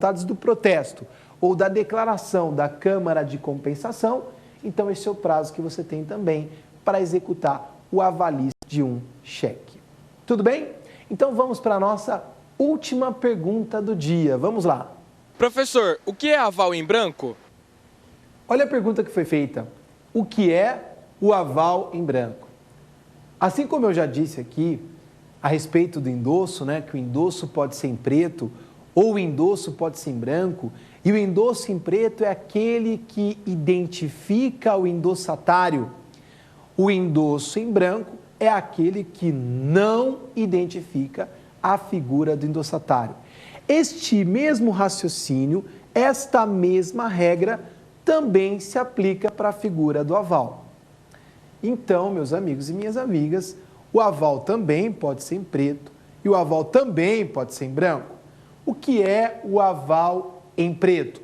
resultados do protesto ou da declaração da Câmara de Compensação, então esse é o prazo que você tem também para executar o avalista de um cheque. Tudo bem? Então vamos para a nossa última pergunta do dia. Vamos lá. Professor, o que é aval em branco? Olha a pergunta que foi feita. O que é o aval em branco? Assim como eu já disse aqui a respeito do endosso, que o endosso pode ser em preto ou o endosso pode ser em branco, e o endosso em preto é aquele que identifica o endossatário. O endosso em branco é aquele que não identifica a figura do endossatário. Este mesmo raciocínio, esta mesma regra, também se aplica para a figura do aval. Então, meus amigos e minhas amigas, o aval também pode ser em preto e o aval também pode ser em branco. O que é o aval em preto?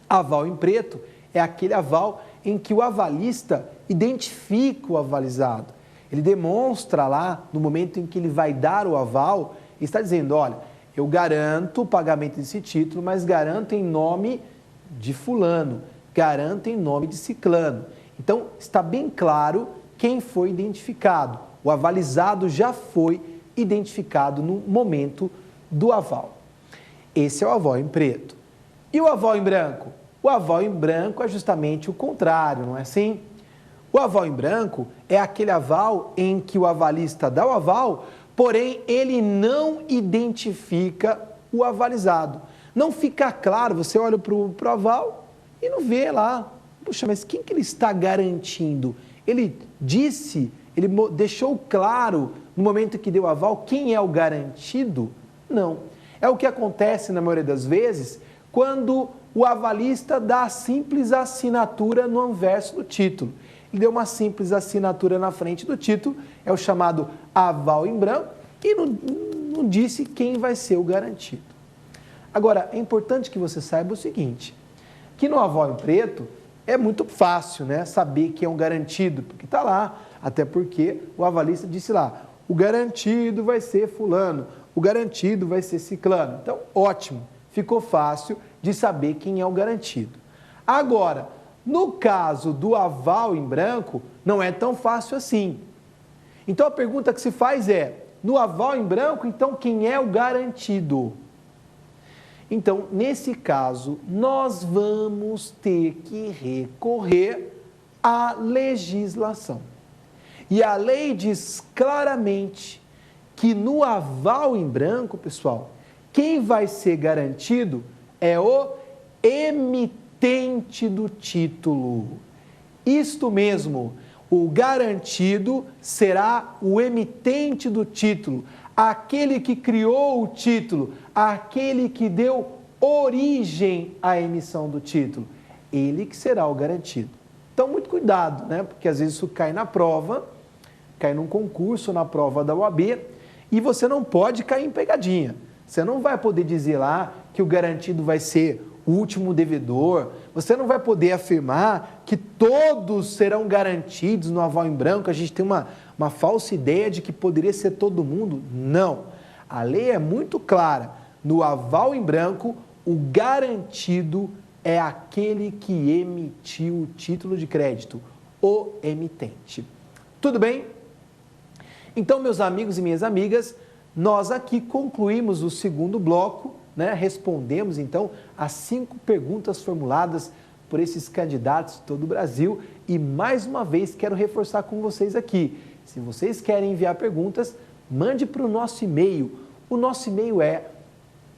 Aval em preto é aquele aval em que o avalista identifica o avalizado. Ele demonstra lá, no momento em que ele vai dar o aval, está dizendo, olha, eu garanto o pagamento desse título, mas garanto em nome de fulano, garanto em nome de ciclano. Então, está bem claro quem foi identificado. O avalizado já foi identificado no momento do aval. Esse é o aval em preto. E o aval em branco? O aval em branco é justamente o contrário, não é assim? O aval em branco é aquele aval em que o avalista dá o aval, porém ele não identifica o avalizado. Não fica claro, você olha para o aval e não vê lá. Puxa, mas quem que ele está garantindo? Ele deixou claro no momento que deu o aval quem é o garantido? Não. É o que acontece na maioria das vezes quando o avalista dá a simples assinatura no anverso do título. Ele deu uma simples assinatura na frente do título, é o chamado aval em branco, e não disse quem vai ser o garantido. Agora, é importante que você saiba o seguinte, que no aval em preto é muito fácil, saber quem é um garantido, porque está lá, até porque o avalista disse lá, o garantido vai ser fulano, o garantido vai ser ciclano. Então, ótimo, ficou fácil de saber quem é o garantido. Agora, no caso do aval em branco, não é tão fácil assim. Então, a pergunta que se faz é, no aval em branco, então, quem é o garantido? Então, nesse caso, nós vamos ter que recorrer à legislação. E a lei diz claramente que no aval em branco, pessoal, quem vai ser garantido é o emitente do título. Isto mesmo, o garantido será o emitente do título, aquele que criou o título, aquele que deu origem à emissão do título. Ele que será o garantido. Então, muito cuidado, porque às vezes isso cai na prova, cai num concurso, na prova da OAB, e você não pode cair em pegadinha. Você não vai poder dizer lá que o garantido vai ser o último devedor, você não vai poder afirmar que todos serão garantidos no aval em branco, a gente tem uma falsa ideia de que poderia ser todo mundo. Não. A lei é muito clara. No aval em branco, o garantido é aquele que emitiu o título de crédito, o emitente. Tudo bem? Então, meus amigos e minhas amigas, nós aqui concluímos o segundo bloco, respondemos então as 5 perguntas formuladas por esses candidatos de todo o Brasil e mais uma vez quero reforçar com vocês aqui, se vocês querem enviar perguntas, mande para o nosso e-mail. O nosso e-mail é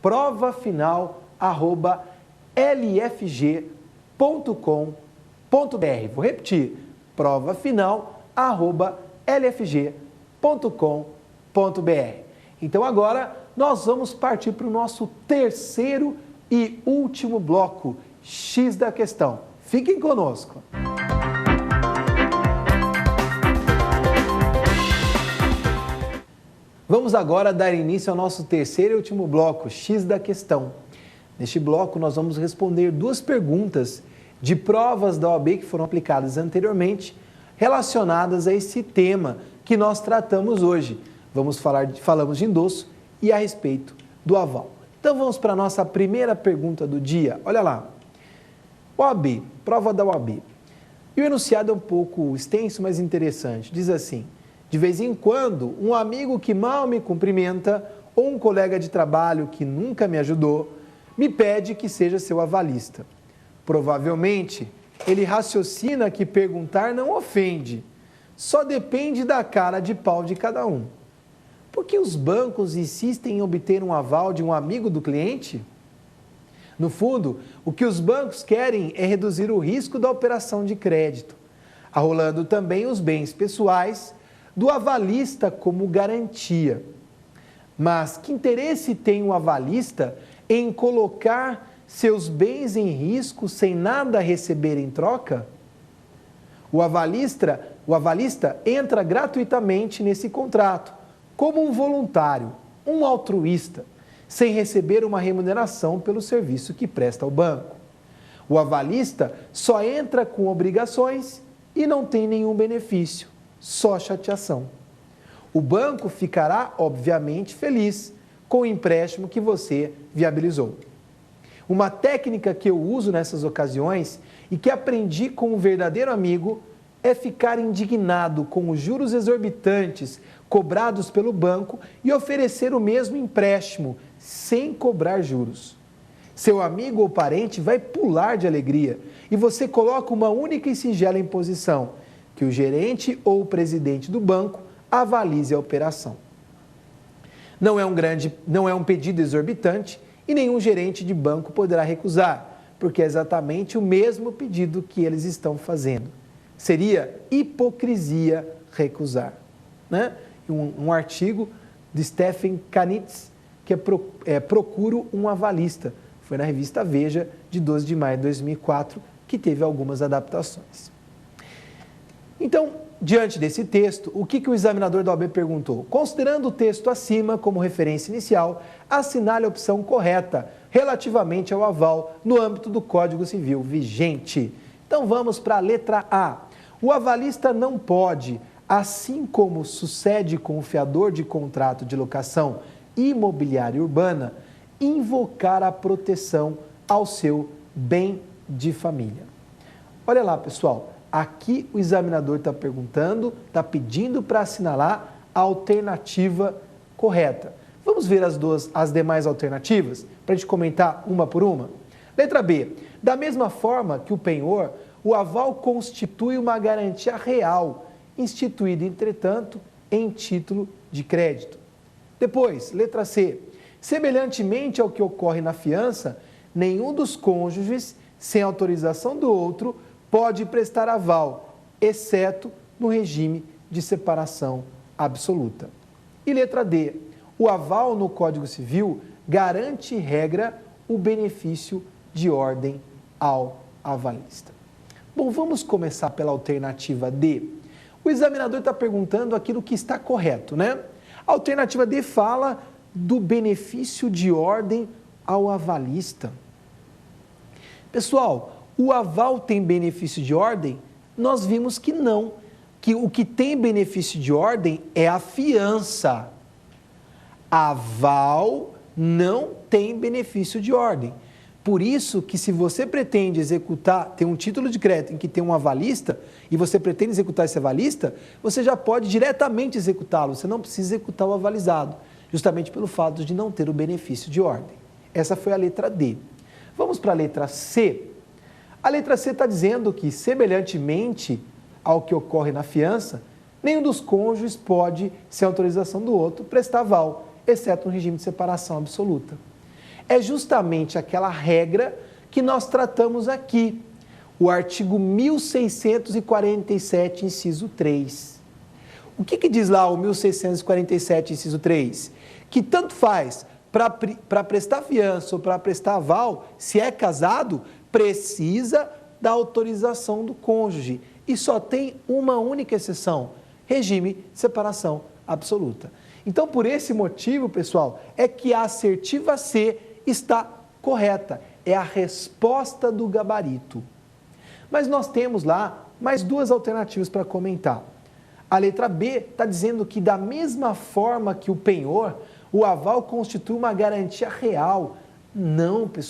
provafinal@lfg.com.br. Vou repetir, provafinal@lfg.com.br. Então agora nós vamos partir para o nosso terceiro e último bloco, X da questão. Fiquem conosco. Vamos agora dar início ao nosso terceiro e último bloco, X da questão. Neste bloco nós vamos responder 2 perguntas de provas da OAB que foram aplicadas anteriormente, relacionadas a esse tema que nós tratamos hoje. Falamos de endosso e a respeito do aval. Então vamos para a nossa primeira pergunta do dia. Olha lá. OAB, prova da OAB. E o enunciado é um pouco extenso, mas interessante. Diz assim: de vez em quando, um amigo que mal me cumprimenta ou um colega de trabalho que nunca me ajudou me pede que seja seu avalista. Provavelmente, ele raciocina que perguntar não ofende, só depende da cara de pau de cada um. Por que os bancos insistem em obter um aval de um amigo do cliente? No fundo, o que os bancos querem é reduzir o risco da operação de crédito, arrolando também os bens pessoais do avalista como garantia. Mas que interesse tem o avalista em colocar seus bens em risco sem nada receber em troca? O avalista entra gratuitamente nesse contrato, como um voluntário, um altruísta, sem receber uma remuneração pelo serviço que presta ao banco. O avalista só entra com obrigações e não tem nenhum benefício, só chateação. O banco ficará, obviamente, feliz com o empréstimo que você viabilizou. Uma técnica que eu uso nessas ocasiões e que aprendi com um verdadeiro amigo é ficar indignado com os juros exorbitantes cobrados pelo banco e oferecer o mesmo empréstimo sem cobrar juros. Seu amigo ou parente vai pular de alegria e você coloca uma única e singela imposição: que o gerente ou o presidente do banco avalize a operação. Não é um pedido exorbitante e nenhum gerente de banco poderá recusar, porque é exatamente o mesmo pedido que eles estão fazendo. Seria hipocrisia recusar. Né? Um artigo de Stephen Kanitz, que Procuro um Avalista. Foi na revista Veja, de 12 de maio de 2004, que teve algumas adaptações. Então, diante desse texto, o que o examinador da OAB perguntou? Considerando o texto acima como referência inicial, assinale a opção correta relativamente ao aval no âmbito do Código Civil vigente. Então vamos para a letra A. O avalista não pode, assim como sucede com o fiador de contrato de locação imobiliária urbana, invocar a proteção ao seu bem de família. Olha lá, pessoal. Aqui o examinador está perguntando, está pedindo para assinalar a alternativa correta. Vamos ver as demais alternativas, para a gente comentar uma por uma? Letra B. Da mesma forma que o penhor, o aval constitui uma garantia real, instituída, entretanto, em título de crédito. Depois, letra C. Semelhantemente ao que ocorre na fiança, nenhum dos cônjuges, sem autorização do outro, pode prestar aval, exceto no regime de separação absoluta. E letra D. O aval no Código Civil garante, regra, o benefício de ordem ao avalista. Bom, vamos começar pela alternativa D. O examinador está perguntando aquilo que está correto, né? A alternativa D fala do benefício de ordem ao avalista. Pessoal, o aval tem benefício de ordem? Nós vimos que não, que o que tem benefício de ordem é a fiança. Aval não tem benefício de ordem. Por isso que se você pretende executar, tem um título de crédito em que tem um avalista, e você pretende executar esse avalista, você já pode diretamente executá-lo, você não precisa executar o avalizado, justamente pelo fato de não ter o benefício de ordem. Essa foi a letra D. Vamos para a letra C. A letra C está dizendo que, semelhantemente ao que ocorre na fiança, nenhum dos cônjuges pode, sem autorização do outro, prestar aval, exceto no regime de separação absoluta. É justamente aquela regra que nós tratamos aqui, o artigo 1647, inciso 3. O que diz lá o 1647, inciso 3? Que tanto faz para prestar fiança ou para prestar aval, se é casado, precisa da autorização do cônjuge. E só tem uma única exceção, regime de separação absoluta. Então, por esse motivo, pessoal, é que a assertiva C está correta. É a resposta do gabarito. Mas nós temos lá mais duas alternativas para comentar. A letra B está dizendo que, da mesma forma que o penhor, o aval constitui uma garantia real. Não, pessoal.